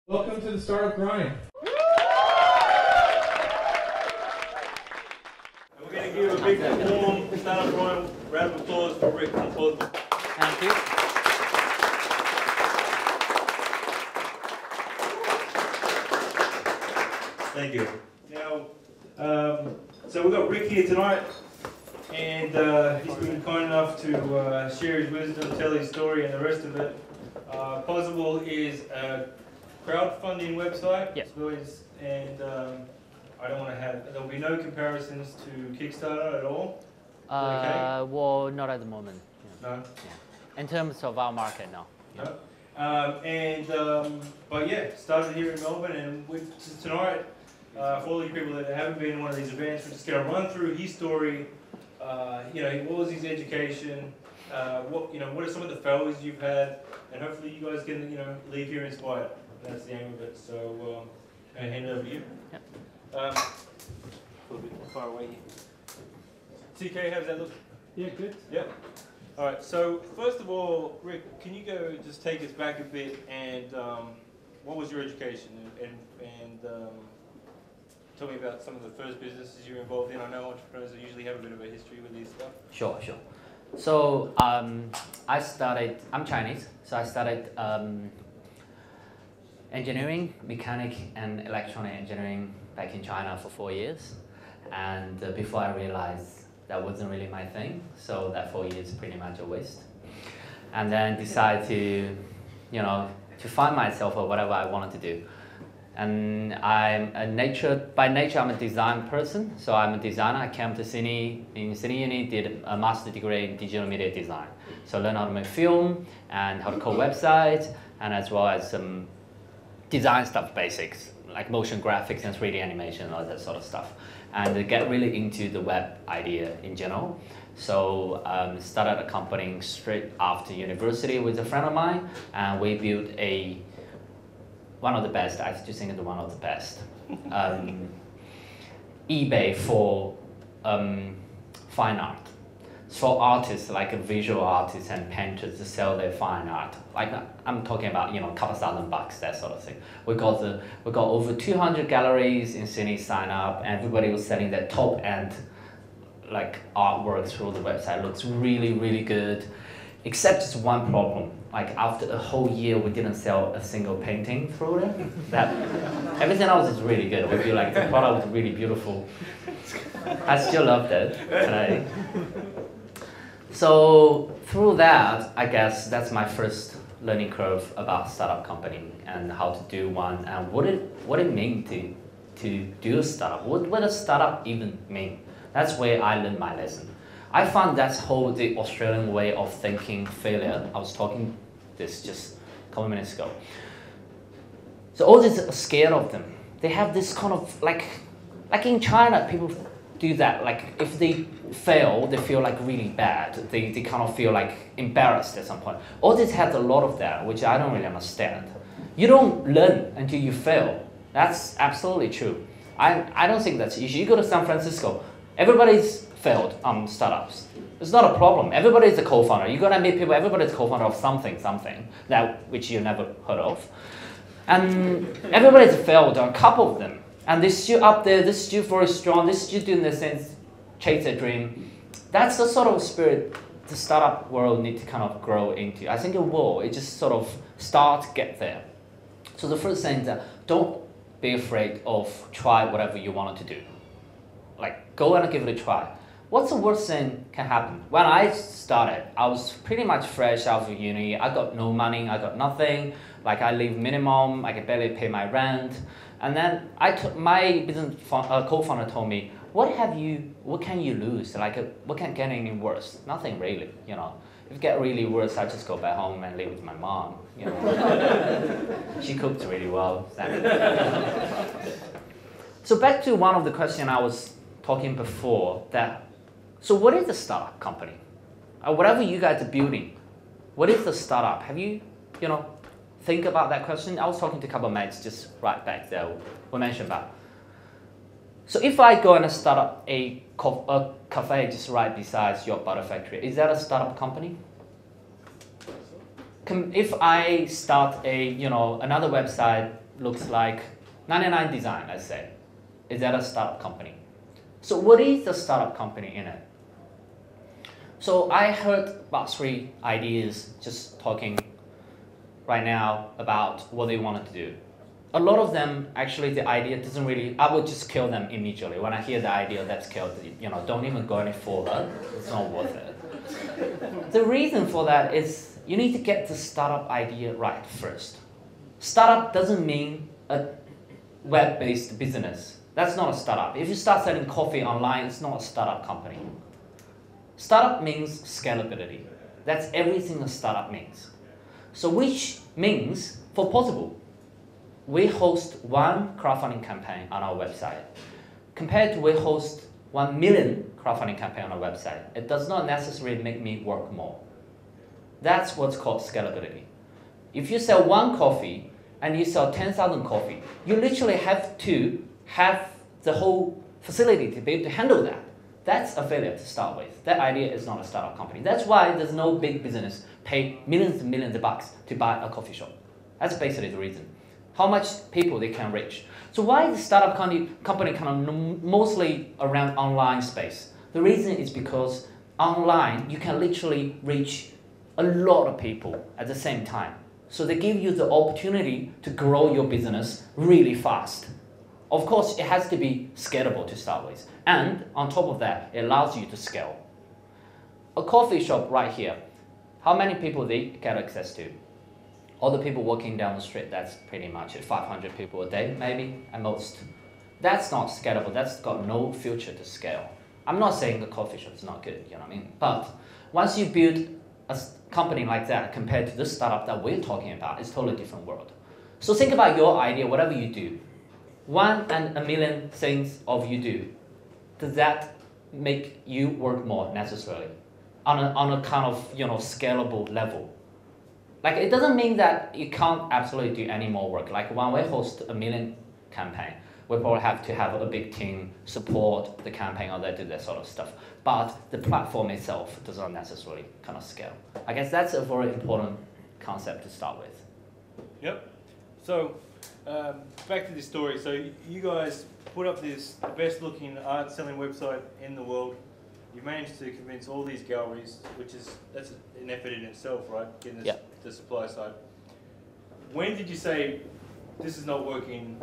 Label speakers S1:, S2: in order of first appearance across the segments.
S1: Welcome to the Startup Grind.
S2: We're going to give a big warm Startup Grind round of applause for Rick and Pozible.
S3: Thank you.
S2: Thank you. Now, so we've got Rick here tonight, and he's been kind enough to share his wisdom, tell his story, and the rest of it. Pozible is a crowdfunding website,
S3: Yep.
S2: and I don't want to have. There will be no comparisons to Kickstarter at all. Okay.
S3: Well, not at the moment.
S2: No.
S3: Yeah. In terms of our market, no.
S2: No. But yeah, started here in Melbourne, and tonight, for all you people that haven't been in one of these events, we're just going to run through his story. What was his education? What are some of the failures you've had? And hopefully you guys can, leave here inspired. That's the aim of it. So, I hand it over to you.
S3: Yep.
S2: A little bit far away here. TK, how's that look?
S1: Yeah, good.
S2: Yep. All right. So first of all, Rick, can you go just take us back a bit and what was your education and tell me about some of the first businesses you were involved in. I know entrepreneurs usually have a bit of a history with these stuff.
S3: Sure. So I'm Chinese, so I studied engineering, mechanic and electronic engineering back in China for 4 years. And before I realized that wasn't really my thing, so that 4 years pretty much a waste. And then decided to find myself or whatever I wanted to do. And by nature, I'm a design person. So I'm a designer. I came to Sydney Uni, did a master's degree in digital media design. So I learned how to make film and how to code websites, and as well as some design stuff basics, like motion graphics and 3D animation, all that sort of stuff. And get really into the web idea in general. So started a company straight after university with a friend of mine, and we built one of the best, I just think it's one of the best, eBay for fine art. For artists, like visual artists and painters to sell their fine art. Like I'm talking about, a couple $1,000, that sort of thing. We got over 200 galleries in Sydney sign up, and everybody was selling their top end like artwork through the website. It looks really, really good. Except just one problem. Like after a whole year, we didn't sell a single painting through it. Everything else is really good. We feel like the product was really beautiful. I still love that today. So through that, I guess that's my first learning curve about startup company and how to do one and what it means to do a startup. What does startup even mean? That's where I learned my lesson. I found that's the Australian way of thinking failure. I was talking this just a couple minutes ago. So all this are scared of them. They have this kind of like in China, people do that. Like if they fail, they feel like really bad. They kind of feel like embarrassed at some point. All this has a lot of that, which I don't really understand. You don't learn until you fail. That's absolutely true. I don't think that's the issue. You go to San Francisco, everybody's failed startups. It's not a problem. Everybody's a co-founder. You're gonna meet people, everybody's co-founder of something, that which you never heard of. And everybody's failed on a couple of them. And they're still up there, they're still very strong, they're still doing their things, chase their dream. That's the sort of spirit the startup world needs to kind of grow into. I think it will. It just sort of get there. So the first thing is that don't be afraid of try whatever you wanted to do. Like go and give it a try. What's the worst thing can happen? When I started, I was pretty much fresh out of uni. I got no money, I got nothing. Like I live minimum, I can barely pay my rent. And then my business co-founder told me, what can you lose? Like what can get any worse? Nothing really, If it get really worse, I just go back home and live with my mom, She cooks really well. So back to one of the questions I was talking before, so what is a startup company? Whatever you guys are building, what is the startup? Have you, think about that question? I was talking to a couple of mates just right back there, we mentioned about. So if I go and start up a cafe just right beside your butter factory, is that a startup company? If I start another website looks like 99 Design, let's say. Is that a startup company? So what is the startup company in it? So I heard about 3 ideas just talking right now about what they wanted to do. A lot of them, actually, the idea doesn't really, I would just kill them immediately. When I hear the idea, that's killed, don't even go any further. It's not worth it. The reason for that is you need to get the startup idea right first. Startup doesn't mean a web-based business. That's not a startup. If you start selling coffee online, it's not a startup company. Startup means scalability. That's everything a startup means. So which means, for Pozible, we host 1 crowdfunding campaign on our website. Compared to we host 1 million crowdfunding campaign on our website, it does not necessarily make me work more. That's what's called scalability. If you sell 1 coffee and you sell 10,000 coffee, you literally have to have the whole facility to be able to handle that. That's a failure to start with. That idea is not a startup company. That's why there's no big business pay millions and millions of bucks to buy a coffee shop. That's basically the reason. How much people they can reach. So why is the startup company kind of mostly around online space? The reason is because online you can literally reach a lot of people at the same time. So they give you the opportunity to grow your business really fast. Of course, it has to be scalable to start with. And on top of that, it allows you to scale. A coffee shop right here, how many people they get access to? All the people walking down the street, that's pretty much it. 500 people a day, maybe, at most. That's not scalable. That's got no future to scale. I'm not saying the coffee shop is not good, you know what I mean? But once you build a company like that compared to this startup that we're talking about, it's a totally different world. So think about your idea, whatever you do. 1 and a million things of you do. Does that make you work more necessarily on a kind of scalable level? Like, it doesn't mean that you can't absolutely do any more work. Like, when we host a million campaign, we probably have to have a big team support the campaign or they do that sort of stuff. But the platform itself does not necessarily kind of scale. I guess that's a very important concept to start with.
S2: Yep. So, back to this story. So you guys put up the best looking art selling website in the world. You managed to convince all these galleries, that's an effort in itself, right? Getting the supply side. When did you say, this is not working,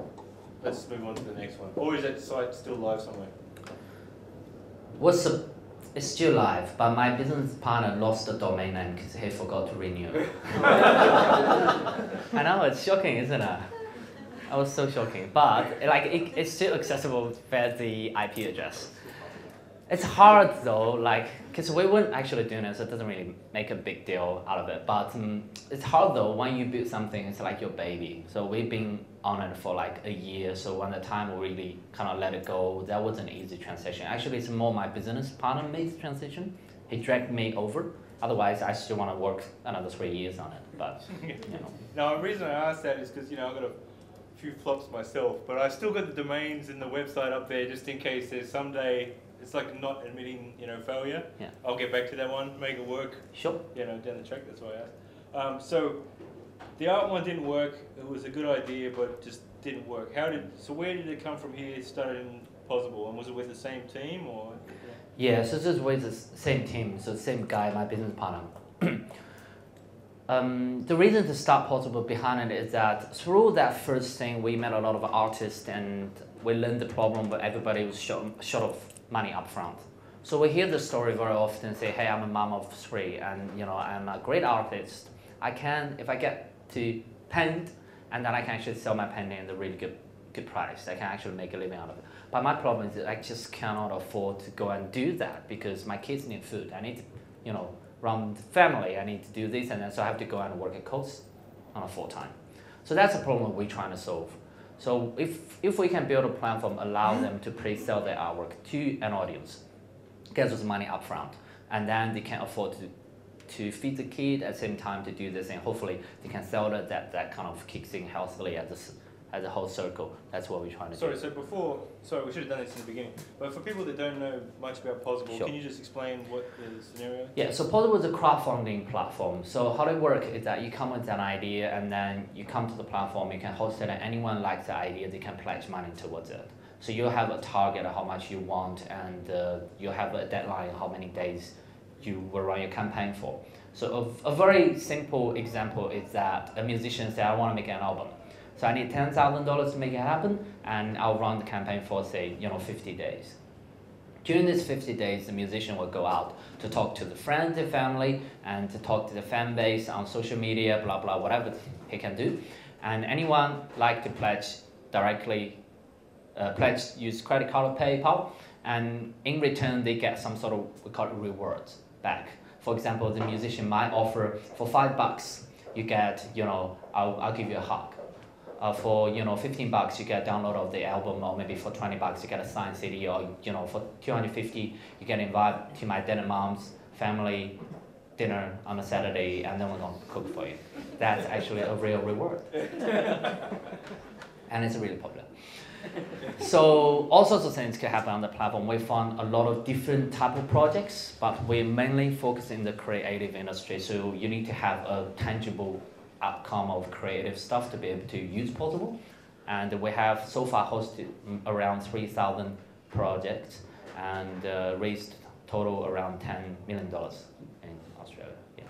S2: let's move on to the next one? Or is that site still live somewhere?
S3: It's still live, but my business partner lost the domain name because he forgot to renew it. I know, it's shocking, isn't it? It was so shocking, but it's still accessible via the IP address. It's hard though, because we weren't actually doing it, so it doesn't really make a big deal out of it. But it's hard though when you build something, it's like your baby. So we've been on it for like a year, so when the time we really kind of let it go, that was an easy transition. Actually, it's more my business partner made the transition. He dragged me over. Otherwise, I still want to work another 3 years on it, but
S2: Now, the reason I asked that is because, I've got a few flops myself, but I still got the domains and the website up there just in case there's someday, it's like not admitting, failure.
S3: Yeah.
S2: I'll get back to that one, make it work.
S3: Sure.
S2: Down the track, that's why I asked. So, the art one didn't work. It was a good idea, but just didn't work. So where did it come from here? It started in Pozible, and was it with the same team, or?
S3: Yeah, so this is with the same team, so the same guy, my business partner. The reason to start Pozible behind it is that through that first thing, we met a lot of artists and we learned the problem where everybody was short of money up front. So we hear the story very often, say, hey, I'm a mom of 3 and I'm a great artist. If I get to paint, and then I can actually sell my painting at a really good price. I can actually make a living out of it. But my problem is that I just cannot afford to go and do that because my kids need food. I need to, run the family. I need to do this and then so I have to go and work at Coast on a full-time. So that's a problem we're trying to solve. So if we can build a platform, allow them to pre-sell their artwork to an audience, get us money up front, and then they can afford to feed the kid at the same time to do this, and hopefully they can sell that kind of kicks in healthily at as a whole circle. That's what we're trying to
S2: Sorry,
S3: do.
S2: sorry, we should have done this in the beginning. But for people that don't know much about Pozible,
S3: Sure.
S2: can you just explain what the scenario is?
S3: Yeah, so Pozible is a crowdfunding platform. So how it works is that you come with an idea and then you come to the platform, you can host it, and anyone likes the idea, they can pledge money towards it. So you have a target of how much you want, and you have a deadline of how many days you will run your campaign for. So a very simple example is that a musician says, I want to make an album. So I need $10,000 to make it happen, and I'll run the campaign for, say, 50 days. During these 50 days, the musician will go out to talk to the friends and family, and to talk to the fan base on social media, blah, blah, whatever he can do. And anyone like to pledge directly, use credit card or PayPal, and in return, they get some sort of, we call it rewards back. For example, the musician might offer for $5, you get, I'll give you a hug. For $15 you get a download of the album, or maybe for $20 you get a signed CD, or for $250 you get invited to my dad and mom's family dinner on a Saturday, and then we're going to cook for you. That's actually a real reward, and it's really popular. So all sorts of things can happen on the platform. We found a lot of different type of projects, but we mainly focus in the creative industry. So you need to have a tangible outcome of creative stuff to be able to use Pozible. And we have so far hosted around 3,000 projects and raised total around $10 million in Australia. Yeah.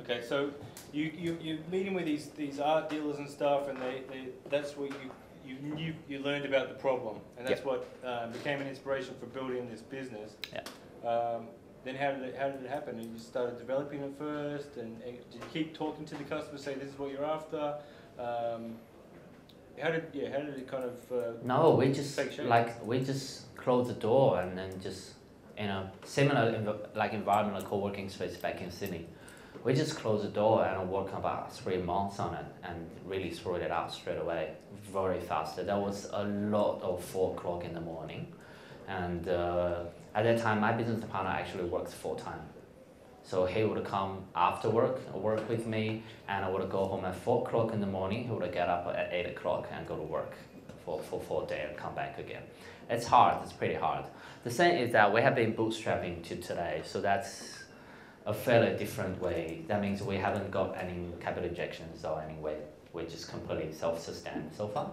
S2: Okay, so you're meeting with these art dealers and stuff, and that's what you learned about the problem, and that's what became an inspiration for building this business.
S3: Yeah.
S2: Then how did it happen? You started developing it first, and did you keep talking to the customer, say this is what you're after? How did it kind of
S3: No, we just
S2: take shape?
S3: we just closed the door, and then just similar environmental co-working space back in Sydney. We just closed the door and worked about 3 months on it, and really sorted it out straight away, very fast. That was a lot of 4 o'clock in the morning, and at that time my business partner actually works full-time. So he would come after work with me, and I would go home at 4 o'clock in the morning. He would get up at 8 o'clock and go to work for 4 days and come back again. It's hard, it's pretty hard. The thing is that we have been bootstrapping to today, so that's a fairly different way. That means we haven't got any capital injections or any way. We're just completely self-sustained so far.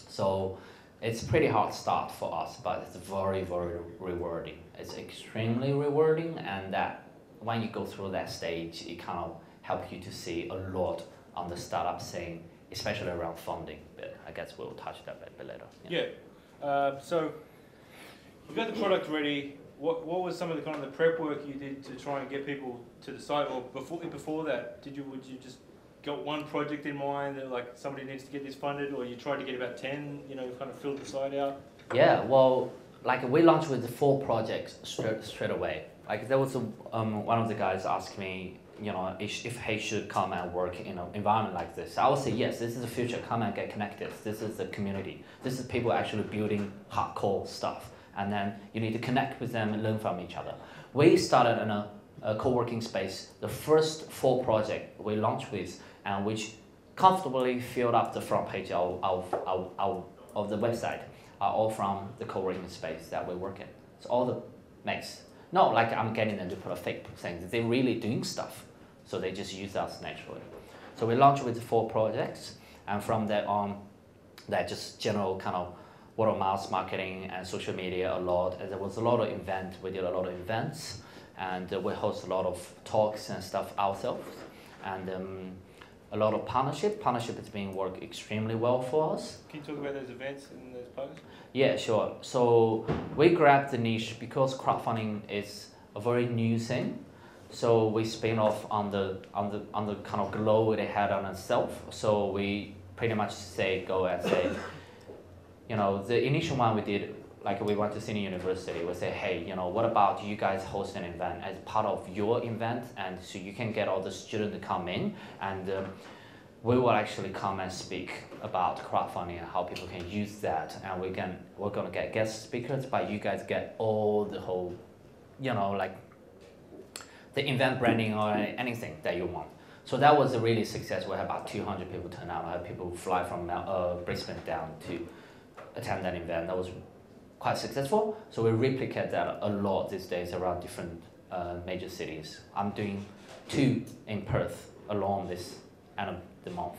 S3: So it's a pretty hard start for us, but it's very, very rewarding. It's extremely rewarding, and that when you go through that stage, it kind of helps you to see a lot on the startup scene, especially around funding. But I guess we'll touch that a bit later.
S2: Yeah. So you got the product ready. What was some of the kind of the prep work you did to try and get people to the site, or before that, would you just got one project in mind that like somebody needs to get this funded, or you tried to get about 10, kind of filled the site out?
S3: Yeah, well, like we launched with 4 projects straight away. Like there was one of the guys asked me, if he should come and work in an environment like this. I would say yes, this is the future. Come and get connected. This is the community. This is people actually building hardcore stuff. And then you need to connect with them and learn from each other. We started in a co-working space. The first 4 projects we launched with, and which comfortably filled up the front page of the website, are all from the co-working space that we work in. So all the mates. Not like I'm getting them to put a fake thing. They're really doing stuff. So they just use us naturally. So we launched with 4 projects, and from there on, that just general kind of word of mouth marketing and social media a lot. And there was a lot of events. We did a lot of events, and we host a lot of talks and stuff ourselves, and a lot of partnership. Partnership has been working extremely well for us.
S2: Can you talk about those events and those partners?
S3: Yeah, sure. So we grabbed the niche because crowdfunding is a very new thing. So we spin off on the kind of glow it had on itself. So we pretty much go and say, the initial one we did, like we went to Sydney University, we say, hey, what about you guys host an event as part of your event, and so you can get all the students to come in, and we will actually come and speak about crowdfunding and how people can use that, and we're gonna get guest speakers, but you guys get all the whole, like the event branding or anything that you want. So that was a really success. We had about 200 people turn out. I had people fly from Brisbane down to attend that event. That was quite successful. So we replicate that a lot these days around different major cities. I'm doing 2 in Perth along this end of the month.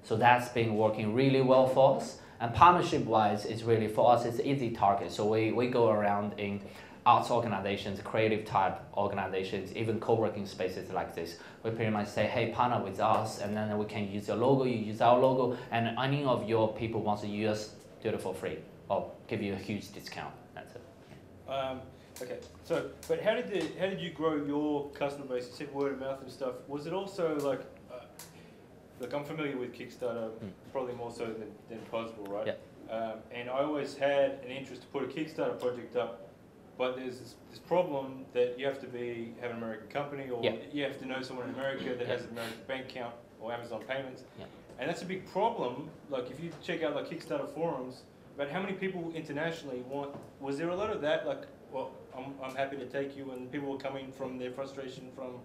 S3: So that's been working really well for us. And partnership-wise, it's really, for us, it's easy target. So we go around in arts organizations, creative type organizations, even co-working spaces like this. We pretty much say, hey, partner with us, and then we can use your logo, you use our logo, and any of your people wants to use us, do it for free, or give you a huge discount. That's it.
S2: Okay, so, but how did you grow your customer base? You said word of mouth and stuff. Was it also like, look, I'm familiar with Kickstarter, probably more so than Pozible, right?
S3: Yeah.
S2: And I always had an interest to put a Kickstarter project up, but there's this problem that you have to have an American company, or you have to know someone in America that has an American bank account or Amazon payments. Yeah. And that's a big problem. Like if you check out like Kickstarter forums, about how many people internationally was there a lot of that? Like, well, I'm happy to take you, and people were coming from their frustration from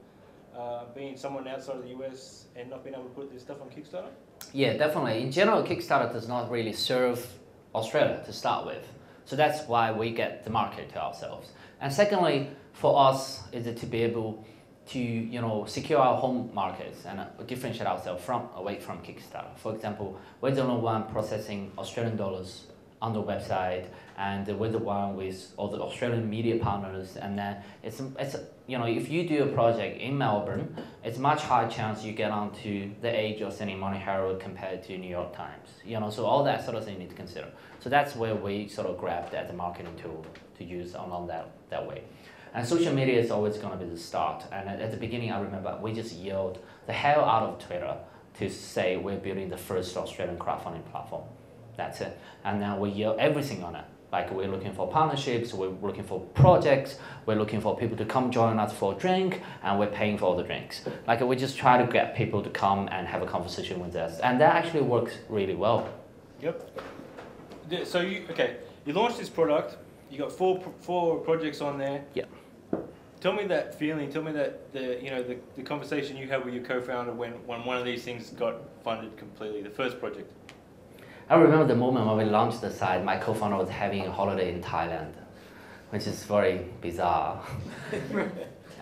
S2: being someone outside of the US and not being able to put this stuff on Kickstarter?
S3: Yeah, definitely. In general, Kickstarter does not really serve Australia to start with. So that's why we get the market to ourselves. And secondly, for us, is it to be able to secure our home markets and differentiate ourselves away from Kickstarter. For example, we're the only one processing Australian dollars on the website, and we're the one with all the Australian media partners. And then it's if you do a project in Melbourne, it's much higher chance you get onto the Age or Sydney Morning Herald compared to New York Times. So all that sort of thing you need to consider. So that's where we sort of grabbed as a marketing tool to use along that way. And social media is always going to be the start. And at the beginning, I remember we just yelled the hell out of Twitter to say we're building the first Australian crowdfunding platform. That's it. And now we yell everything on it. Like we're looking for partnerships, we're looking for projects, we're looking for people to come join us for a drink, and we're paying for all the drinks. Like we just try to get people to come and have a conversation with us. And that actually works really well. Yep.
S2: So you launched this product, you got four projects on there.
S3: Yeah.
S2: Tell me that feeling, tell me that the conversation you had with your co-founder when one of these things got funded completely, the first project.
S3: I remember the moment when we launched the site, my co-founder was having a holiday in Thailand, which is very bizarre.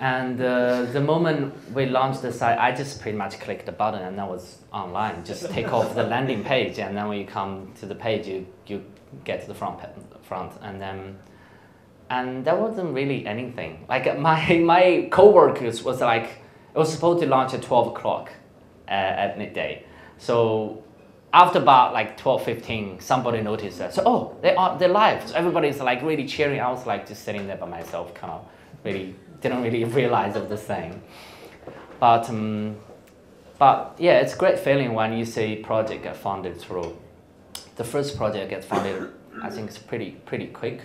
S3: And the moment we launched the site, I just pretty much clicked the button and that was online. Just take off the landing page, and then when you come to the page, you get to the front, and there wasn't really anything. Like my co-workers was like, it was supposed to launch at 12 o'clock at midday. So after about like 12:15, somebody noticed that. So they're live. So everybody's like really cheering. I was like just sitting there by myself, kind of really didn't really realize of the thing. But yeah, it's a great feeling when you see project get funded through. The first project gets funded, I think it's pretty quick.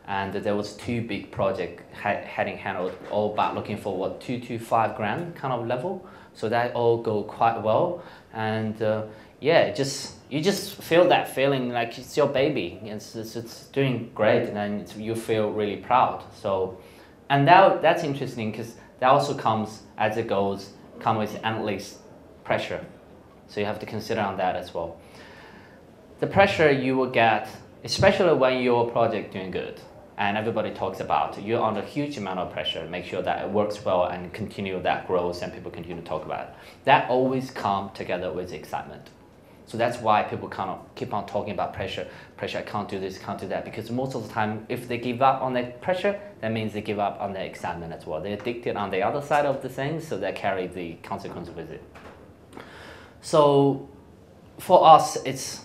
S3: And there was 2 big projects heading handled, all about looking for what, 2 to 5 grand kind of level. So that all go quite well. And yeah, you just feel that feeling like it's your baby. It's doing great, and then you feel really proud. So, and that's interesting because that also comes as it goes, come with endless pressure. So you have to consider on that as well. The pressure you will get, especially when your project doing good, and everybody talks about, you're under a huge amount of pressure, make sure that it works well and continue that growth and people continue to talk about it. That always comes together with excitement. So that's why people kind of keep on talking about pressure, I can't do this, can't do that, because most of the time, if they give up on that pressure, that means they give up on their excitement as well. They're addicted on the other side of the thing, so they carry the consequence with it. So for us, it's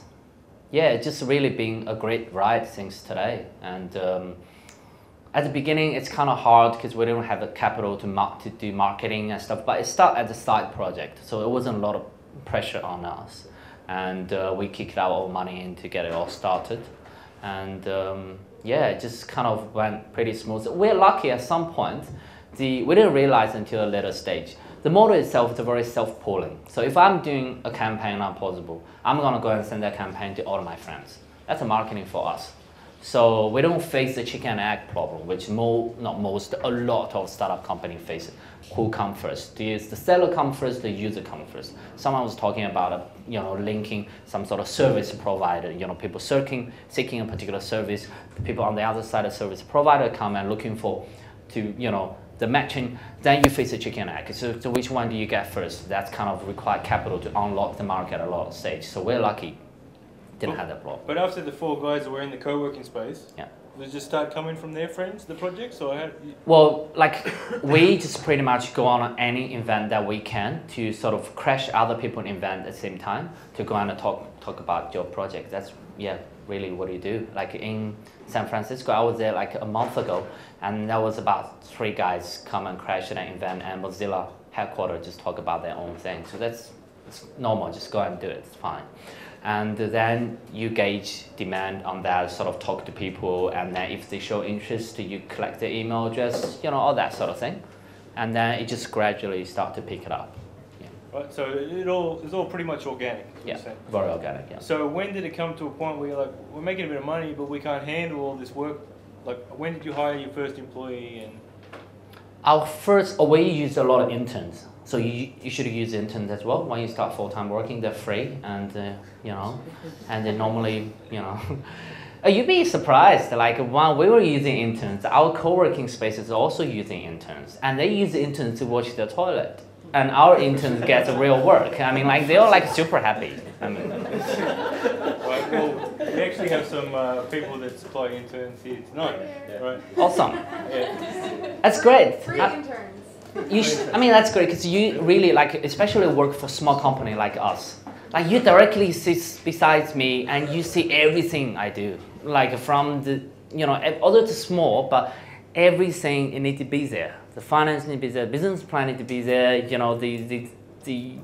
S3: just really been a great ride since today. And at the beginning, it's kind of hard because we don't have the capital to do marketing and stuff, but it started as a side project, so it wasn't a lot of pressure on us. And we kicked our own money in to get it all started. And yeah, it just kind of went pretty smooth. We're lucky at some point, we didn't realize until a later stage. The model itself is very self-pulling. So if I'm doing a campaign on Pozible, I'm gonna go and send that campaign to all of my friends. That's a marketing for us. So we don't face the chicken and egg problem, which not most, a lot of startup companies face. Who come first? Is the seller come first, the user come first? Someone was talking about, linking some sort of service provider. People seeking a particular service. The people on the other side of service provider come and looking for, the matching. Then you face the chicken and egg. So which one do you get first? That's kind of require capital to unlock the market at a lot of stage. So we're lucky. Didn't have that problem.
S2: But after the 4 guys that were in the co-working space,
S3: yeah,
S2: they just start coming from their friends, the projects, or how?
S3: Well, we just pretty much go on any event that we can to sort of crash other people's event at the same time to go on and talk about your project. That's really what you do. Like in San Francisco, I was there like a month ago, and there was about 3 guys come and crash at an event, and Mozilla headquarters just talk about their own thing. So it's normal. Just go and do it. It's fine. And then you gauge demand on that, sort of talk to people, and then if they show interest, you collect their email address, all that sort of thing. And then it just gradually start to pick it up. Yeah.
S2: Right, so it's all pretty much organic.
S3: Yeah, very organic, yeah.
S2: So when did it come to a point where you're like, we're making a bit of money, but we can't handle all this work? Like, when did you hire your first employee? And
S3: we use a lot of interns. So you should use interns as well. When you start full-time working, they're free, and and they normally, you'd be surprised. Like when we were using interns, our co-working space is also using interns, and they use interns to wash their toilet, and our interns get real work. I mean, they're like super happy. I mean,
S2: right, well, we actually have some people that supply interns here tonight. Yeah. Right.
S3: Awesome.
S2: Yeah.
S3: That's great.
S4: Free interns.
S3: That's great because you really especially work for a small company like us. Like you directly sit beside me and you see everything I do. Like from the, although it's small, but everything it needs to be there. The finance need to be there, business plan need to be there. The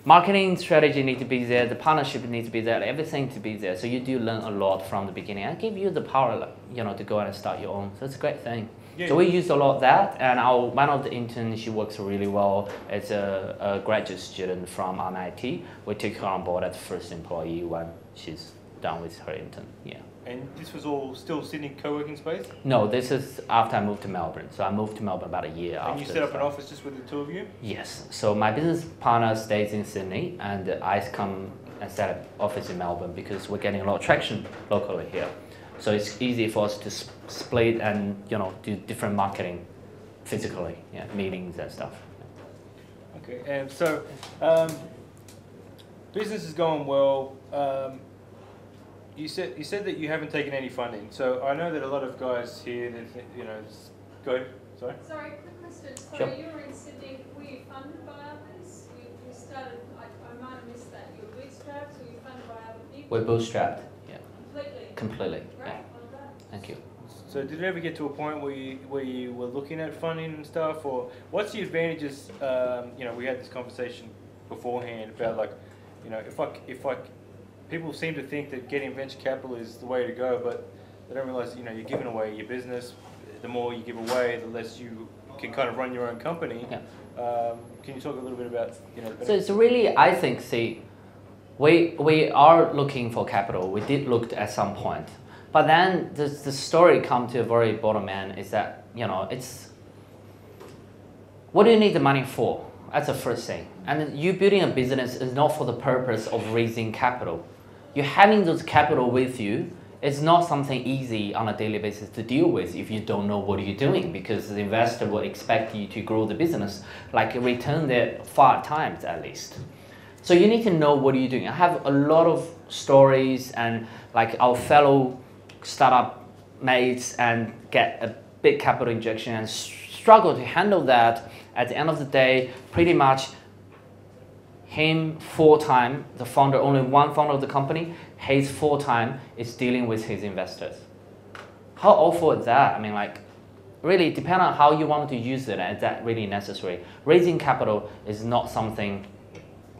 S3: marketing strategy need to be there, the partnership needs to be there, everything to be there. So you do learn a lot from the beginning. I give you the power, to go and start your own. So it's a great thing. Yeah. So we use a lot of that, and one of the interns, she works really well. It's a graduate student from MIT. We took her on board as first employee when she's done with her intern. Yeah.
S2: And this was all still Sydney co-working space?
S3: No, this is after I moved to Melbourne. So I moved to Melbourne about a year after.
S2: And you set up an office just with the 2 of you?
S3: Yes. So my business partner stays in Sydney, and I come and set up office in Melbourne because we're getting a lot of traction locally here. So it's easy for us to split and do different marketing physically, meetings and stuff.
S2: Okay, and so business is going well. You said that you haven't taken any funding. So I know that a lot of guys here, go ahead. Sorry.
S4: Sorry, quick question. So
S3: sure.
S4: You were in Sydney. Were you funded by others? You started. I might have missed that. You were bootstrapped. Were you funded by other people?
S3: We're bootstrapped.
S4: Completely.
S3: Yeah.
S4: Right.
S3: Thank you.
S2: So did it ever get to a point where you were looking at funding and stuff, or what's the advantages? We had this conversation beforehand about if people seem to think that getting venture capital is the way to go, but they don't realize you're giving away your business. The more you give away, the less you can kind of run your own company. Yeah. Can you talk a little bit about
S3: So it's really, I think, we are looking for capital. We did look at some point. But then the story comes to a very bottom end is that, it's, what do you need the money for? That's the first thing. And you building a business is not for the purpose of raising capital. You're having those capital with you. It's not something easy on a daily basis to deal with if you don't know what you're doing, because the investor will expect you to grow the business, return there 5 times at least. So you need to know what you're doing. I have a lot of stories and our fellow startup mates and get a big capital injection and struggle to handle that. At the end of the day, pretty much him full-time, the founder, only one founder of the company, his full-time is dealing with his investors. How awful is that? I mean, really depending on how you want to use it, and is that really necessary? Raising capital is not something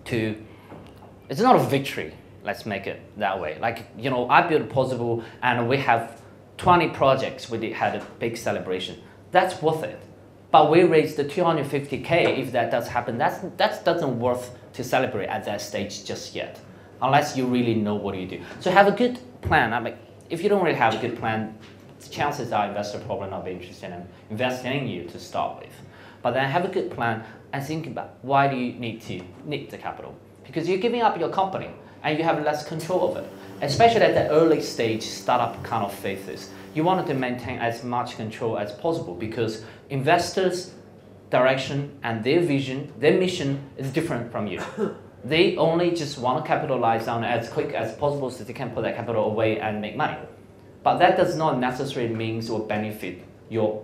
S3: it's not a victory, let's make it that way. I built Pozible and we have 20 projects, we had a big celebration. That's worth it. But we raised the 250K, if that does happen, that doesn't worth to celebrate at that stage just yet, unless you really know what you do. So have a good plan. if you don't really have a good plan, the chances are investor probably not be interested in investing in you to start with. But then have a good plan and think about why do you need the capital? Because you're giving up your company and you have less control of it. Especially at the early stage startup kind of phases. You wanted to maintain as much control as possible because investors' direction and their vision, their mission is different from you. They only just want to capitalize on it as quick as possible so they can put that capital away and make money. But that does not necessarily mean or benefit your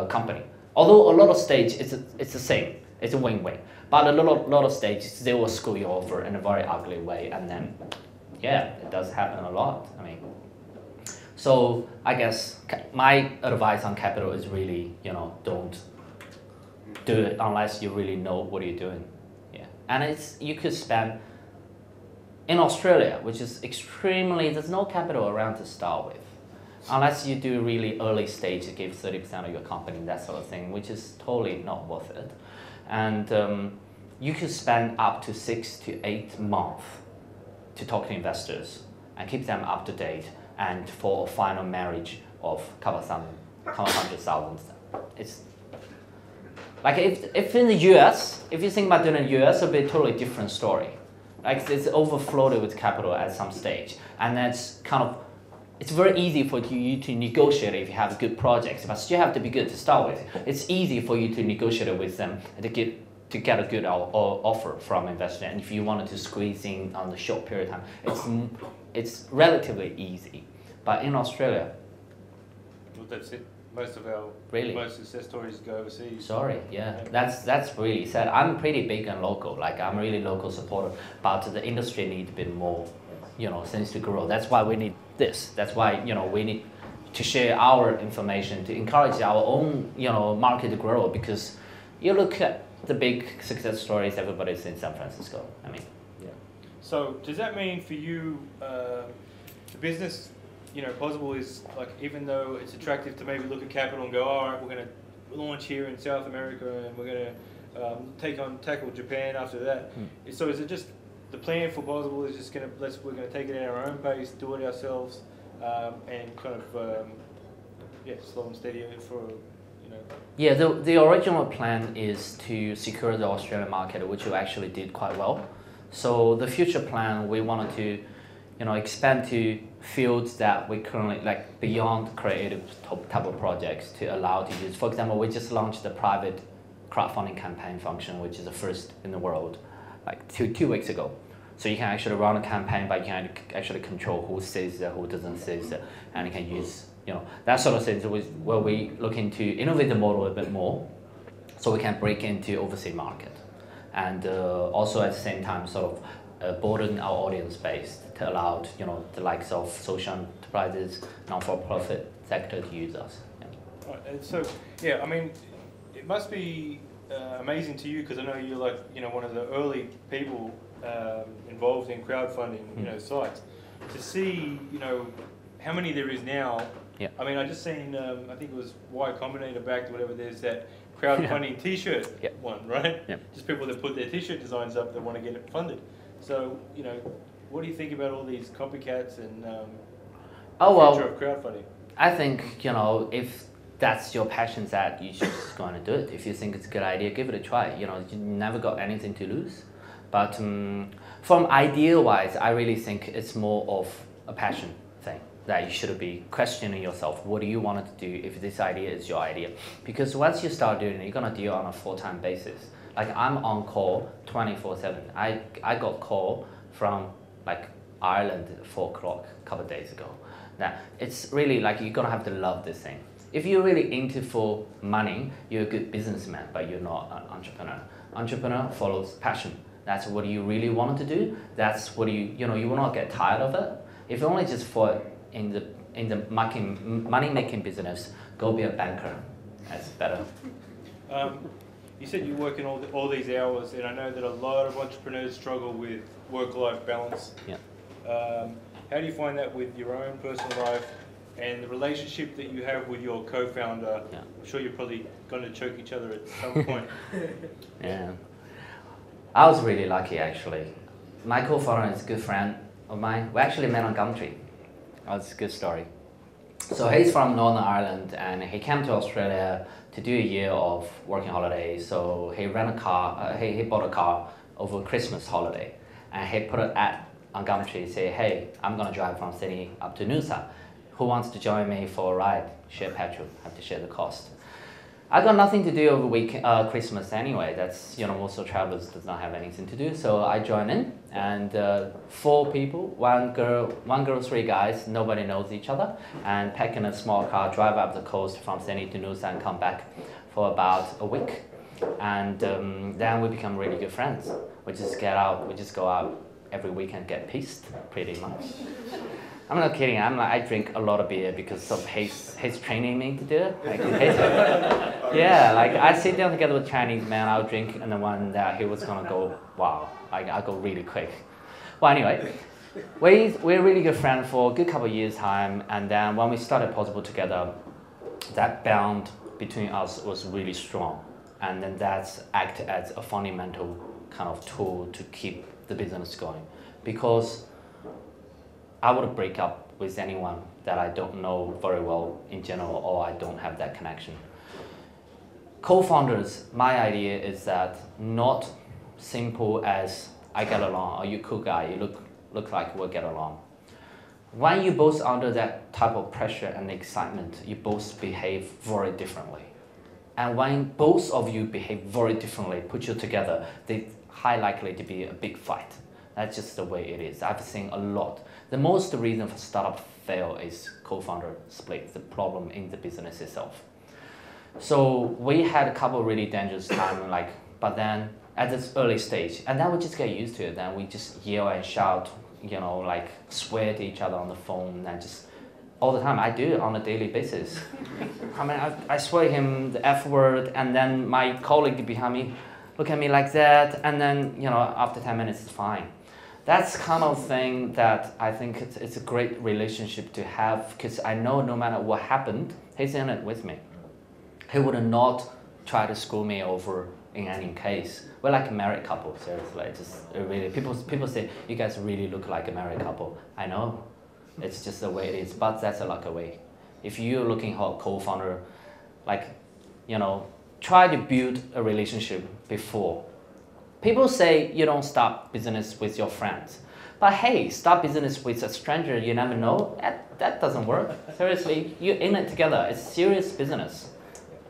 S3: company. Although a lot of stage, it's the same. It's a win-win. But a lot of stages, they will screw you over in a very ugly way. And then, yeah, it does happen a lot. I mean, so I guess my advice on capital is really, don't do it unless you really know what you're doing. Yeah, and you could spend in Australia, which is extremely, there's no capital around to start with. Unless you do really early stage, you give 30% of your company, that sort of thing, which is totally not worth it. And you could spend up to 6 to 8 months to talk to investors and keep them up to date and for a final marriage of couple hundred thousands. It's like if in the US, if you think about doing it in the US, it'll be a totally different story. Like it's overflowed with capital at some stage. And that's it's very easy for you to negotiate if you have good projects, but still have to be good to start with. It's easy for you to negotiate with them to get a good offer from investor. And if you wanted to squeeze in on the short period of time, it's relatively easy. But in Australia,
S2: Well, that's it. Most of our most success stories go overseas.
S3: Sorry, yeah, that's really sad. I'm pretty big and local. Like I'm really local supporter, but the industry needs a bit more, things to grow. That's why we need this. That's why we need to share our information to encourage our own market to grow. Because you look at the big success stories, everybody's in San Francisco. I mean,
S2: yeah. So does that mean for you, the business? Pozible is like, even though it's attractive to maybe look at capital and go, all right, we're going to launch here in South America and we're going to tackle Japan after that. So is it just the plan for Pozible is just we're going to take it at our own pace, do it ourselves, and kind of slow and steady for
S3: Yeah, the original plan is to secure the Australian market, which we actually did quite well. So the future plan, we wanted to expand to fields that we currently, like beyond creative type of projects, to allow to use. For example, we just launched the private crowdfunding campaign function, which is the first in the world, like two weeks ago. So you can actually run a campaign, but you can actually control who says that, who doesn't say that, and you can use, that sort of things where we looking to innovate the model a bit more, so we can break into overseas market, and also at the same time sort of broaden our audience base to allow the likes of social enterprises, non-for-profit sector to use us. Yeah.
S2: Right, and so I mean, it must be amazing to you because I know you're like one of the early people involved in crowdfunding sites. To see how many there is now.
S3: Yeah.
S2: I mean, I just seen I think it was Y Combinator backed whatever. There's that crowdfunding T-shirt one, right?
S3: Yeah.
S2: Just people that put their T-shirt designs up that want to get it funded. So what do you think about all these copycats and the future of crowdfunding?
S3: I think if that's your passion, that you should just go and do it. If you think it's a good idea, give it a try. You never got anything to lose. But from idea-wise, I really think it's more of a passion thing, that you should be questioning yourself. What do you want to do if this idea is your idea? Because once you start doing it, you're going to do it on a full-time basis. Like I'm on call 24/7. I got call from like Ireland at 4 o'clock a couple of days ago. That it's really like you're gonna have to love this thing. If you're really into for money, you're a good businessman, but you're not an entrepreneur. Entrepreneur follows passion. That's what you really want to do. That's what you will not get tired of it. If you're only just for in the money making business, go be a banker. That's better.
S2: You said you're working all these hours, and I know that a lot of entrepreneurs struggle with work-life balance.
S3: Yeah.
S2: How do you find that with your own personal life and the relationship that you have with your co-founder?
S3: Yeah.
S2: I'm sure you're probably going to choke each other at some point.
S3: Yeah. I was really lucky actually. My co-founder is a good friend of mine. We actually met on Gumtree. That's a good story. So he's from Northern Ireland, and he came to Australia to do a year of working holiday. So he rent a car. He bought a car over Christmas holiday, and he put an ad on Gumtree, say, hey, I'm gonna drive from Sydney up to Noosa. Who wants to join me for a ride? Share petrol, have to share the cost. I got nothing to do over Christmas anyway. That's, most of travelers does not have anything to do. So I joined in, and 4 people, one girl, 3 guys, nobody knows each other, and pack in a small car, drive up the coast from Sydney to Noosa and come back for about a week. And then we become really good friends. We just go out every weekend, get pissed, pretty much. I'm not kidding. I drink a lot of beer because of his training me to do it. Yeah, like I sit down together with Chinese man, I'll drink, and the one that he was gonna go, wow, I go really quick. Well, anyway, we're really good friends for a good couple of years time, and then when we started Pozible together, that bond between us was really strong, and then that's acted as a fundamental kind of tool to keep the business going, because I would break up with anyone that I don't know very well in general, or I don't have that connection. Co-founders, my idea is that not simple as I get along, or you cool guy, you look like we'll get along. When you both under that type of pressure and excitement, you both behave very differently. And when both of you behave very differently, put you together, they high likely to be a big fight. That's just the way it is. I've seen a lot. The most reason for startup fail is co-founder split, the problem in the business itself. So we had a couple of really dangerous times, but then at this early stage, and then we just get used to it. Then we just yell and shout, swear to each other on the phone, and just all the time. I do it on a daily basis. I mean, I swear him the F word, and then my colleague behind me look at me like that, and then after 10 minutes it's fine. That's kind of thing that I think it's a great relationship to have, because I know no matter what happened, he's in it with me. He would not try to screw me over in any case. We're like a married couple, seriously. Really, people say, you guys really look like a married couple. I know, it's just the way it is, but that's a lucky way. If you're looking for a co-founder, try to build a relationship before. People say you don't start business with your friends. But hey, start business with a stranger you never know. That doesn't work. Seriously, you're in it together. It's serious business.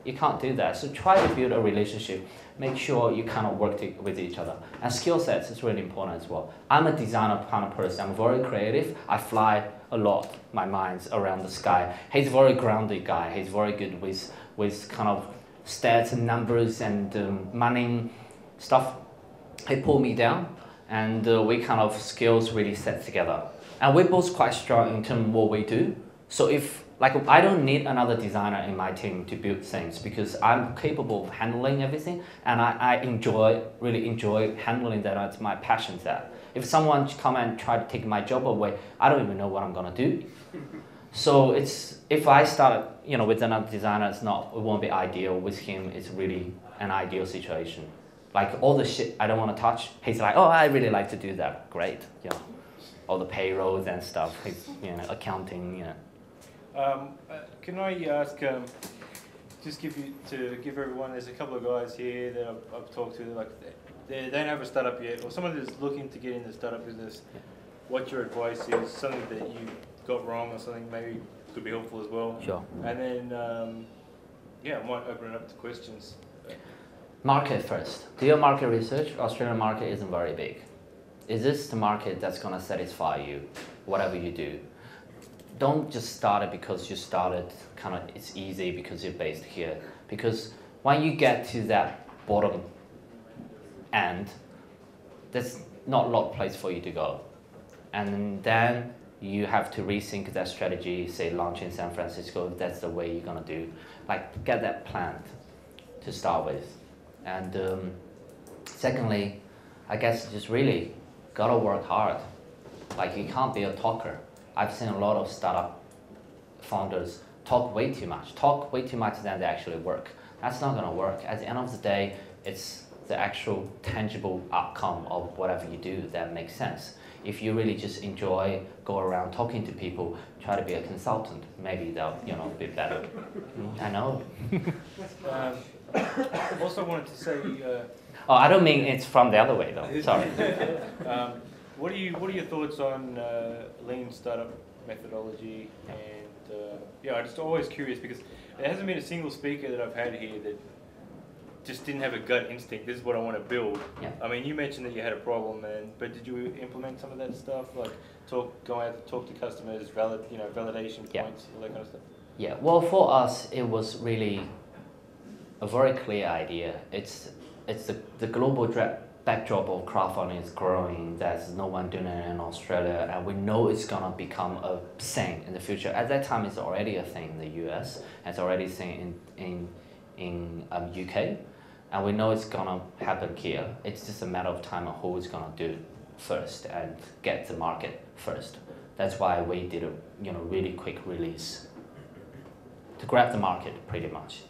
S3: You can't do that. So try to build a relationship. Make sure you kind of work with each other. And skill sets is really important as well. I'm a designer kind of person. I'm very creative. I fly a lot, my mind's around the sky. He's a very grounded guy. He's very good with kind of stats and numbers and money stuff. He pulled me down, and we kind of skills really set together. And we're both quite strong in terms of what we do. So I don't need another designer in my team to build things, because I'm capable of handling everything, and I really enjoy handling that. It's my passion that. If someone come and try to take my job away, I don't even know what I'm gonna do. So if I start with another designer, it won't be ideal. With him, it's really an ideal situation. Like all the shit I don't want to touch, he's like, oh, I really like to do that. Great, all the payrolls and stuff. He's accounting.
S2: Can I ask, just give everyone, there's a couple of guys here that I've talked to, they don't have a startup yet, or someone that's looking to get into the startup business. What your advice is, something that you got wrong, or something maybe could be helpful as well.
S3: Sure.
S2: And then, I might open it up to questions.
S3: Market first. Do your market research. Australian market isn't very big. Is this the market that's going to satisfy you, whatever you do? Don't just start it because you started it's easy because you're based here. Because when you get to that bottom end, there's not a lot of place for you to go. And then you have to rethink that strategy, say launch in San Francisco, if that's the way you're going to do. Get that planned to start with. And secondly, I guess just really gotta work hard. You can't be a talker. I've seen a lot of startup founders talk way too much than they actually work. That's not gonna work. At the end of the day, it's the actual tangible outcome of whatever you do that makes sense. If you really just enjoy, go around talking to people, try to be a consultant, maybe they'll, be better. I know.
S2: Also wanted to say,
S3: Oh, I don't mean it's from the other way though, sorry.
S2: what are your thoughts on lean startup methodology? And I'm just always curious because there hasn't been a single speaker that I've had here that just didn't have a gut instinct. This is what I want to build.
S3: Yeah.
S2: I mean, you mentioned that you had a problem, but did you implement some of that stuff, like go out, talk to customers, validation points, all that kind of stuff?
S3: Yeah. Well, for us, it was really a very clear idea. It's the global backdrop of crowdfunding is growing. There's no one doing it in Australia, and we know it's gonna become a thing in the future. At that time, it's already a thing in the US. It's already a thing in UK, and we know it's gonna happen here. It's just a matter of time of who is gonna do it first and get the market first. That's why we did a really quick release to grab the market, pretty much.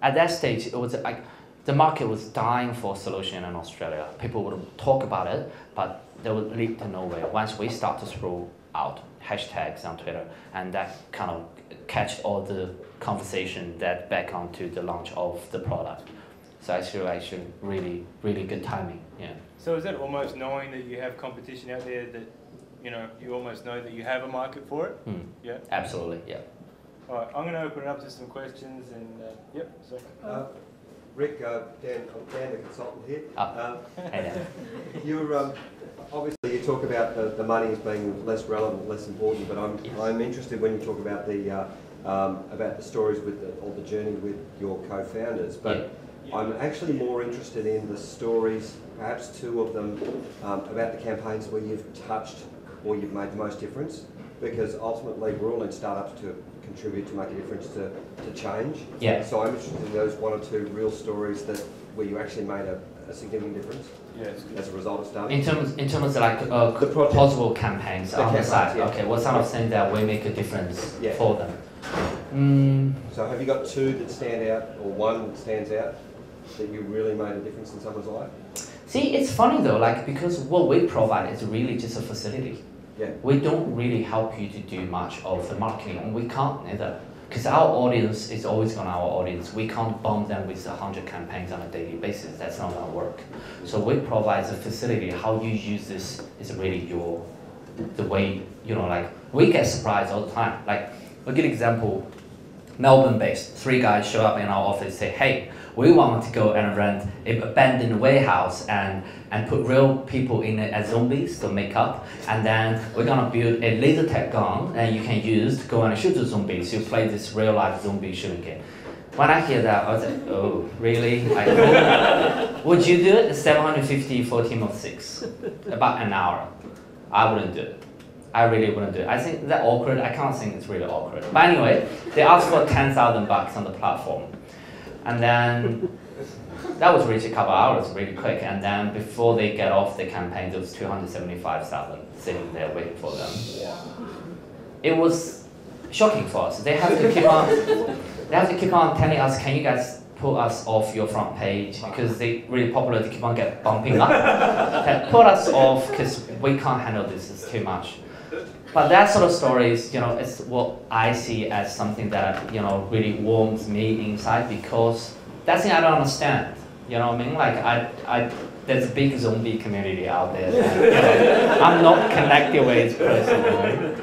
S3: At that stage, it was like the market was dying for a solution in Australia. People would talk about it, but they would lead to nowhere. Once we start to throw out hashtags on Twitter, and that kind of catch all the conversation that back onto the launch of the product. So actually really, really good timing, yeah.
S2: So is that almost knowing that you have competition out there that, you almost know that you have a market for it? Yeah?
S3: Absolutely, yeah.
S2: All right, I'm going to open it up to some questions and,
S5: Rick, Dan, the consultant here.
S3: Hey Dan.
S5: You're obviously you talk about the money as being less relevant, less important, but I'm interested when you talk about the stories or the journey with your co-founders. But I'm actually more interested in the stories, perhaps two of them, about the campaigns where you've touched or you've made the most difference, because ultimately we're all in startups to contribute to make a difference to change.
S3: Yeah.
S5: So I'm interested in those one or two real stories where you actually made a significant difference as a result of starting.
S3: In terms of like
S5: The project.
S3: possible campaigns on the
S5: campaigns,
S3: side.
S5: yeah.
S3: Okay, what sort of thing that will make a difference
S5: Yeah.
S3: for them?
S5: So have you got two that stand out, or one that stands out, that you really made a difference in someone's life?
S3: See, it's funny though, like because what we provide is really just a facility.
S5: Yeah.
S3: We don't really help you to do much of the marketing, and we can't either. Because our audience is always on our audience. We can't bomb them with 100 campaigns on a daily basis. That's not gonna work. So we provide the facility. How you use this is really the way, like we get surprised all the time. Like a good example, Melbourne based, 3 guys show up in our office, say, hey, we want to go and rent an abandoned warehouse and put real people in it as zombies to make up, and then we're gonna build a laser tag gun and you can use to go and shoot the zombies. You play this real life zombie shooting game. When I hear that, I was like, oh, really? Would you do it? 750 for a team of 6, about an hour. I wouldn't do it. I really wouldn't do it. I think that awkward. I can't think it's really awkward. But anyway, they asked for $10,000 on the platform. And then that was reached a couple hours really quick. And then before they get off the campaign, there was 275,000 sitting there waiting for them. It was shocking for us. They have to keep on telling us, can you guys pull us off your front page, because they really popular to keep on bumping up. Put us off because we can't handle this, it's too much. But that sort of stories, it's what I see as something that, really warms me inside, because that's the thing I don't understand. You know what I mean? Like there's a big zombie community out there that, I'm not connected with personally.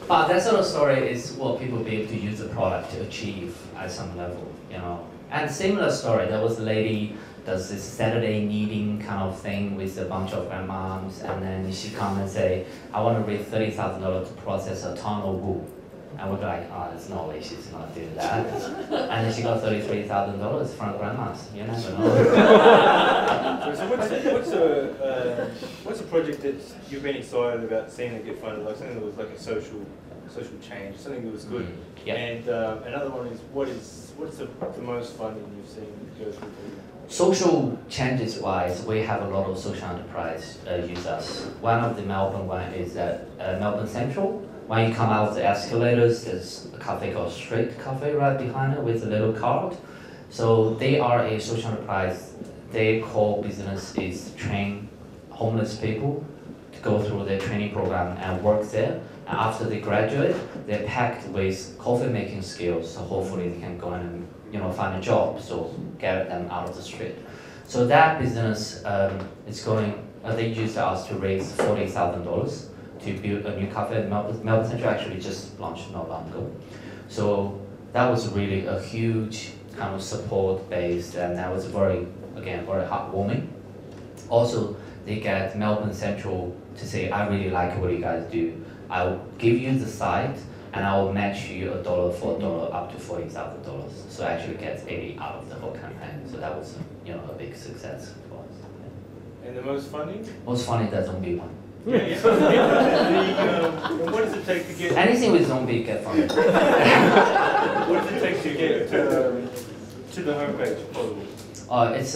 S3: But that sort of story is what people be able to use the product to achieve at some level, And similar story, there was a lady does this Saturday meeting kind of thing with a bunch of grandmoms, and then she come and say, I want to raise $30,000 to process a ton of wool. And we're like, oh, there's no way she's gonna do that. And then she got $33,000 from grandmas. You never know.
S2: So what's a project that you've been excited about seeing that get funded? Like something that was like a social change, something that was good.
S3: Yeah.
S2: And another one is what's the most funding you've seen go through?
S3: Social changes wise, we have a lot of social enterprise users. One of the Melbourne one is at Melbourne Central. When you come out of the escalators, there's a cafe called Street Cafe right behind it with a little card. So they are a social enterprise. Their core business is to train homeless people to go through their training program and work there. And after they graduate, they're packed with coffee making skills, so hopefully they can go and find a job, so get them out of the street. So that business is going. They used us to raise $40,000 to build a new cafe in Melbourne Central. Actually, just launched not long ago. So that was really a huge kind of support based, and that was very heartwarming. Also, they get Melbourne Central to say, I really like what you guys do. I'll give you the site and I'll match you $1 for $1 up to $40,000. So actually gets 80 out of the whole campaign. So that was a big success for us. Yeah.
S2: And the most funny?
S3: Most funny, the zombie one.
S2: Yeah, yeah. And what does it take to get?
S3: Anything with zombie get funny.
S2: What does it take to get to the homepage? Pozible?
S3: It's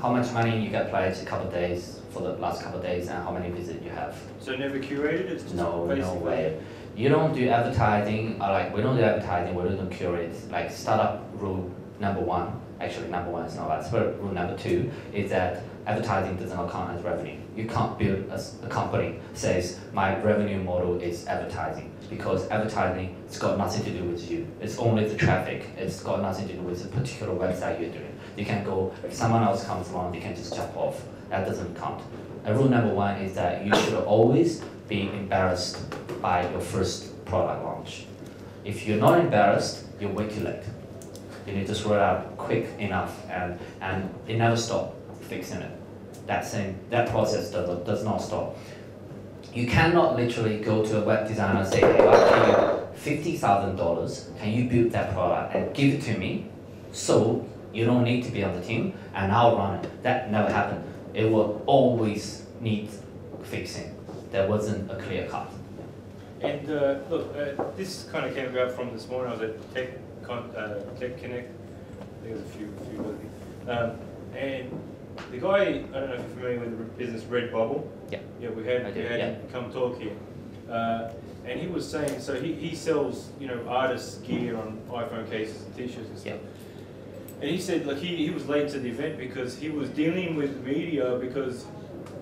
S3: how much money you get paid a couple of days for the last couple of days and how many visits you have.
S2: So never curated? It's just
S3: No
S2: basically...
S3: way. You don't do advertising, we don't do advertising, we don't curate. Like startup rule number one, actually number one is not that, but rule number two is that advertising does not count as revenue. You can't build a company says my revenue model is advertising, because advertising it's got nothing to do with you. It's only the traffic. It's got nothing to do with the particular website you're doing. You can go, if someone else comes along, you can just jump off. That doesn't count. And rule number one is that you should always be embarrassed by your first product launch. If you're not embarrassed, you're way too late. You need to throw it out quick enough, and it never stop fixing it. That process does not stop. You cannot literally go to a web designer and say, hey, I'll pay you $50,000, can you build that product and give it to me, so you don't need to be on the team, and I'll run it. That never happened. It will always need fixing. There wasn't a clear cut.
S2: And look, this kind of came about from this morning. I was at Tech Connect. I think there's a few other things. And the guy, I don't know if you're familiar with the business Redbubble.
S3: Yeah.
S2: Yeah, we had
S3: yeah.
S2: him come talk here. And he was saying, so he sells, artists' gear on iPhone cases and T-shirts and stuff.
S3: Yeah.
S2: And he said, like, he was late to the event because he was dealing with media, because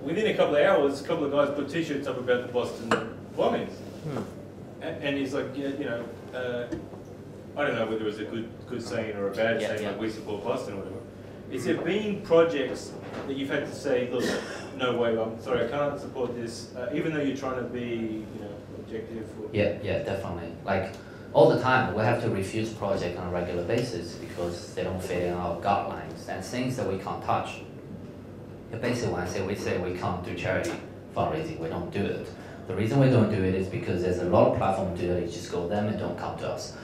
S2: within a couple of hours, a couple of guys put T-shirts up about the Boston bombings. And he's like, I don't know whether it was a good saying or a bad saying, like we support Boston or whatever. Is there been projects that you've had to say, look, no way, I'm sorry, I can't support this, even though you're trying to be, objective? Or...
S3: Yeah, definitely. Like all the time, we have to refuse projects on a regular basis because they don't fit in our guidelines and things that we can't touch. Basically, when we say we can't do charity fundraising, we don't do it. The reason we don't do it is because there's a lot of platforms do it, you just go them and don't come to us.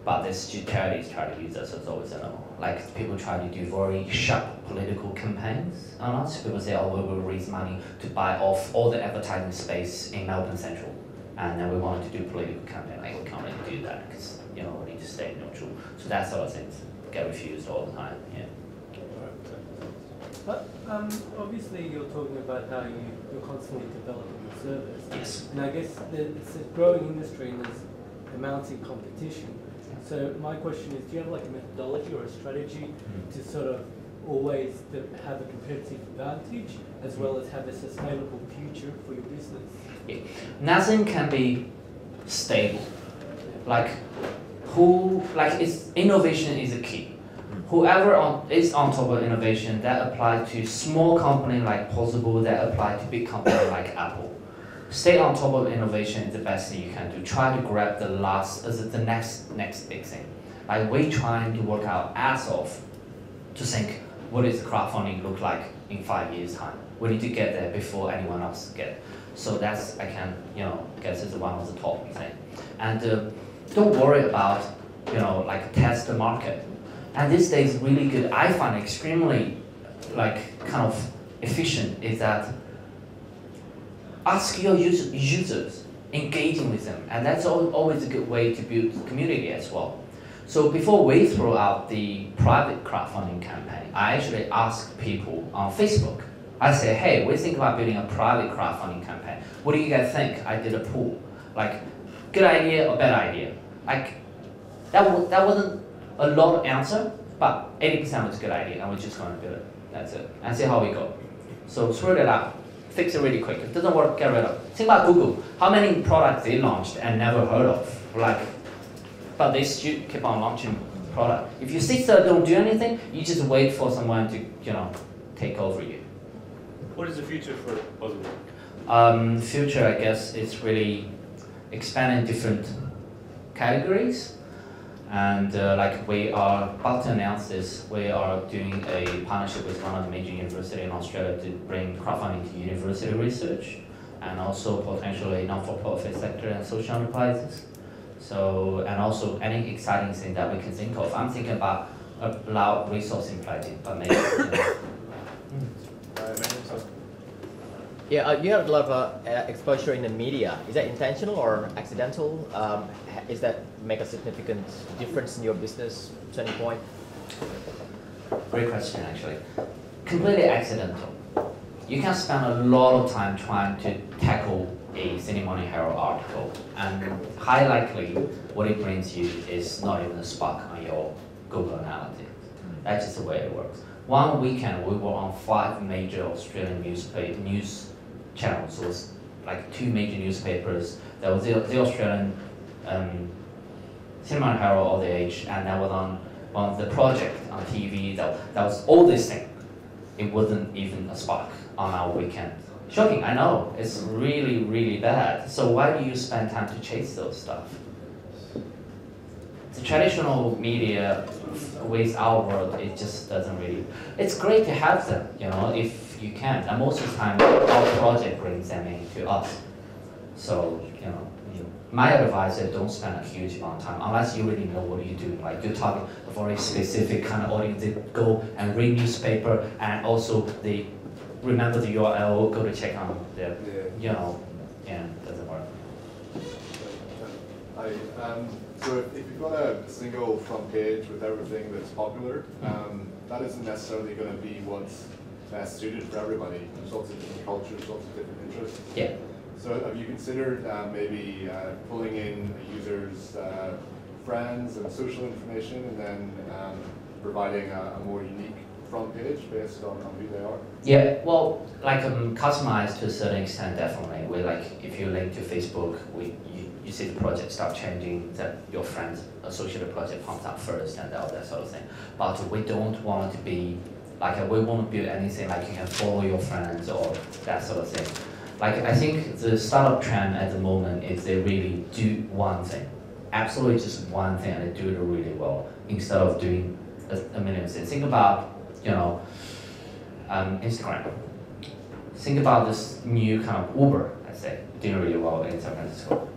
S3: But there's charities try to use us, so it's always a no. Like people try to do very sharp political campaigns on us. People say, oh, we will raise money to buy off all the advertising space in Melbourne Central. And then we wanted to do political campaign, like we can't really do that because, we need to stay neutral. So that sort of things get refused all the time, yeah.
S6: But obviously you're talking about how you're constantly developing your service.
S3: Yes.
S6: And I guess it's a growing industry and there's a mounting competition. So my question is, do you have like a methodology or a strategy to sort of always have a competitive advantage as well as have a sustainable future for your business?
S3: Yeah. Nothing can be stable. Innovation is a key. Whoever is on top of innovation, that applies to small company like Pozible, that apply to big company like Apple. Stay on top of innovation is the best thing you can do. Try to grab the next big thing. Like we trying to work out ass off to think, what does crowdfunding look like in 5 years' time? We need to get there before anyone else get. So that's, I can, guess is one of the top thing. And don't worry about, test the market. And these days really good, I find extremely, kind of efficient is that ask your users, engaging with them, and that's always a good way to build community as well. So before we throw out the private crowdfunding campaign, I actually ask people on Facebook. I say, hey, we think about building a private crowdfunding campaign. What do you guys think? I did a poll. Good idea or bad idea? That wasn't a lot of answer, but 80% was a good idea, and we're just going to build it. That's it. And see how we go. So throw it out. fix it really quick. If it doesn't work, get rid of it. Think about Google. How many products they launched and never heard of? But they still keep on launching product. If you sit there, don't do anything, you just wait for someone to, take over you.
S2: What is the future for Pozible?
S3: Future, I guess, is really expanding different categories. And we are about to announce this, we are doing a partnership with one of the major universities in Australia to bring crowdfunding to university research and also potentially non-for-profit sector and social enterprises. So, and also any exciting thing that we can think of. I'm thinking about allow resource implementing, but maybe.
S7: Yeah, you have a lot of exposure in the media. Is that intentional or accidental? Is that make a significant difference in your business turning point?
S3: Great question, actually. Completely accidental. You can spend a lot of time trying to tackle a Sydney Morning Herald article, and high likely what it brings you is not even a spark on your Google Analytics. That's just the way it works. One weekend, we were on 5 major Australian news channels. It was like 2 major newspapers. There was the Australian Sydney Morning Herald, All the Age, and that was on the project on TV. That was all this thing. It wasn't even a spark on our weekend. Shocking, I know. It's really, really bad. So why do you spend time to chase those stuff? The traditional media with our world, it just doesn't really. It's great to have them, if you can. And most of the time, our project brings them in to us. So, my advice is don't spend a huge amount of time unless you really know what you're doing. Like you're targeting a very specific kind of audience. They go and read newspaper and also they remember the URL, go to check on the, it doesn't work.
S8: Hi. So if you've got a single front page with everything that's popular, that isn't necessarily going to be what's best suited for everybody. There's lots of different cultures, lots of different interests.
S3: Yeah.
S8: So have you considered maybe pulling in a user's friends and social information and then providing a more unique front page based on who they are?
S3: Yeah, well, customized to a certain extent, definitely. We if you link to Facebook, you see the project start changing, that your friends associated project comes up first and all that sort of thing. But we don't want it to be we won't build anything like you can follow your friends or that sort of thing. I think the startup trend at the moment is they really do one thing, absolutely just one thing, and they do it really well instead of doing a million things. Think about Instagram. Think about this new kind of Uber, let's say, doing really well in San Francisco.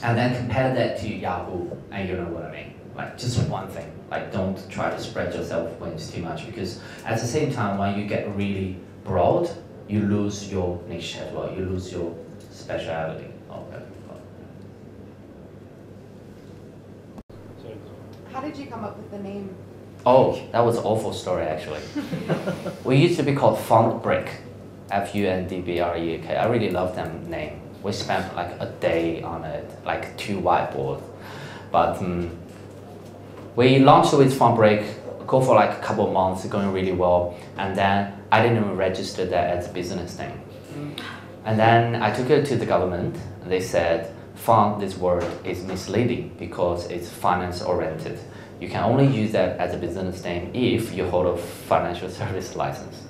S3: And then compare that to Yahoo, and you know what I mean. Just one thing. Don't try to spread yourself wings too much, because at the same time, when you get really broad, you lose your niche as well. You lose your speciality. Okay.
S9: How did you come up with the name?
S3: Oh, that was an awful story, actually. We used to be called Fundbreak, Fundbreak. I really love that name. We spent a day on it, 2 whiteboards. But we launched with Fundbreak, go for a couple of months, going really well, and then I didn't even register that as a business name. And then I took it to the government, and they said, fund, this word is misleading because it's finance oriented. You can only use that as a business name if you hold a financial service license.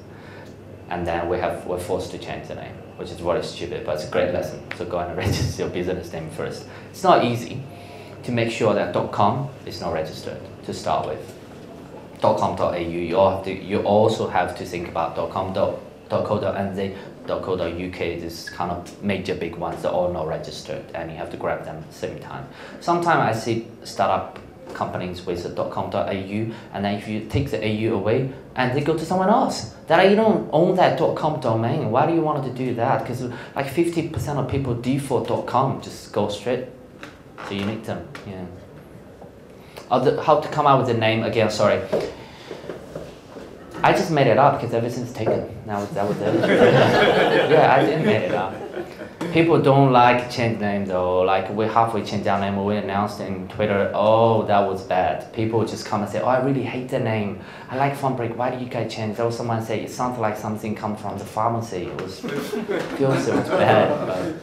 S3: And then we're forced to change the name, which is very stupid, but it's a great lesson. So go and register your business name first. It's not easy to make sure that .com is not registered to start with. .com.au, you also have to think about .com, .co.nz, .co.uk, this kind of major big ones, they're all not registered, and you have to grab them at the same time. Sometimes I see startup companies with a .com.au, and then if you take the AU away, and they go to someone else, that you don't own that .com domain. Why do you want to do that? Because 50% of people default .com, just go straight. So you need them, yeah. How to come out with the name again, sorry. I just made it up because everything's taken. Now that was it. Yeah, I didn't make it up. People don't like change name though. Like we halfway changed our name when we announced it in Twitter. Oh, that was bad. People just come and say, oh, I really hate the name. I like Fun Break. Why do you guys change? There was someone say it sounds like something come from the pharmacy. It was feels so bad.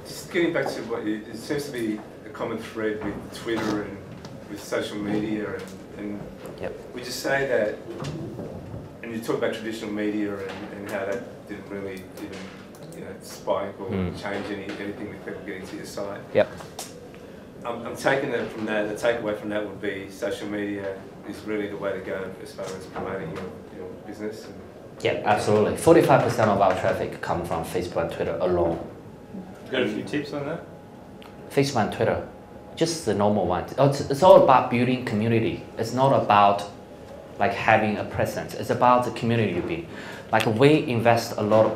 S10: Just getting back to what it seems to be a common thread with Twitter and with social media, and
S3: Yep.
S10: we just say that, and you talk about traditional media and how that didn't really even spike or change anything with people getting to your site.
S3: Yep.
S10: I'm taking it from that. The takeaway from that would be social media is really the way to go as far as promoting your business.
S3: Yeah, absolutely. 45% of our traffic come from Facebook and Twitter alone.
S2: Got a few tips on that?
S3: Facebook and Twitter, just the normal one. It's all about building community. It's not about like having a presence. It's about the community you build. Like we invest not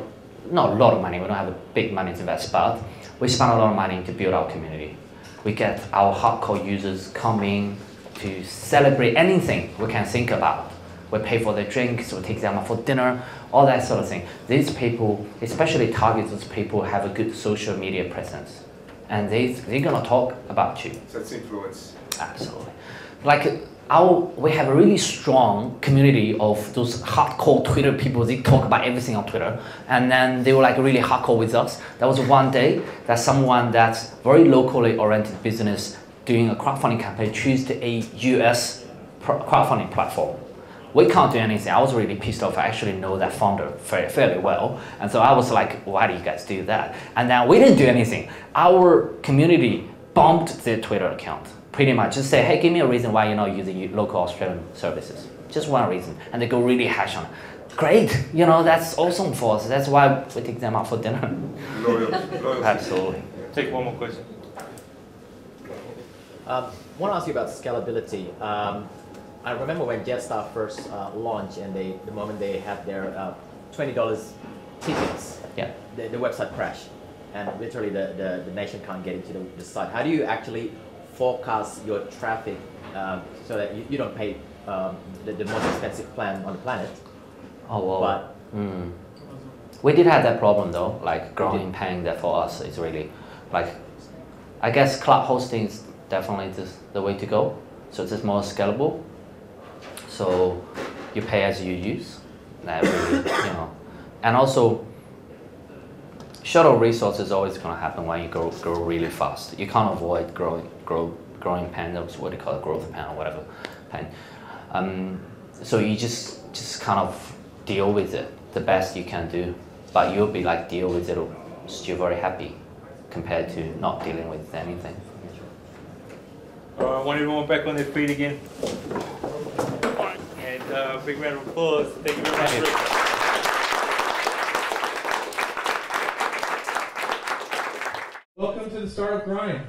S3: a lot of money. We don't have a big money to invest, but we spend a lot of money to build our community. We get our hardcore users coming to celebrate anything we can think about. We pay for their drinks, we take them out for dinner, all that sort of thing. These people, especially target those people who have a good social media presence. And they're gonna talk about you.
S10: So that's influence.
S3: Absolutely. Like we have a really strong community of those hardcore Twitter people. They talk about everything on Twitter. And then they were like really hardcore with us. There was one day that someone that's very locally oriented business doing a crowdfunding campaign choose a US crowdfunding platform. We can't do anything. I was really pissed off. I actually know that founder fairly well. And so I was like, why do you guys do that? And then we didn't do anything. Our community bumped their Twitter account. Pretty much just say, hey, give me a reason why you're not using local Australian services. Just one reason. And they go really hash on it. Great, that's awesome for us. That's why we take them out for dinner.
S10: Loyalty.
S3: Absolutely.
S2: Take one more question.
S7: I want to ask you about scalability. I remember when Jetstar first launched, and the moment they had their $20 tickets,
S3: Yeah.
S7: the website crashed, and literally the nation can't get into the site. How do you actually forecast your traffic so that you don't pay the most expensive plan on the planet?
S3: Oh, well.
S7: But
S3: we did have that problem though, like growing pain that for us is really, like, I guess cloud hosting is definitely the way to go. So it's just more scalable. So you pay as you use, that really, And also, short of resources is always going to happen when you grow really fast. You can't avoid growing pain. That's what they call it, growth pain or whatever pain. So you just kind of deal with it the best you can do, but you'll be like deal with it. You're very happy compared to not dealing with anything.
S2: All right, I want everyone back on their feet again. And big round of applause. Thank you very much.
S3: Thank you.
S1: Welcome to the Startup Grind.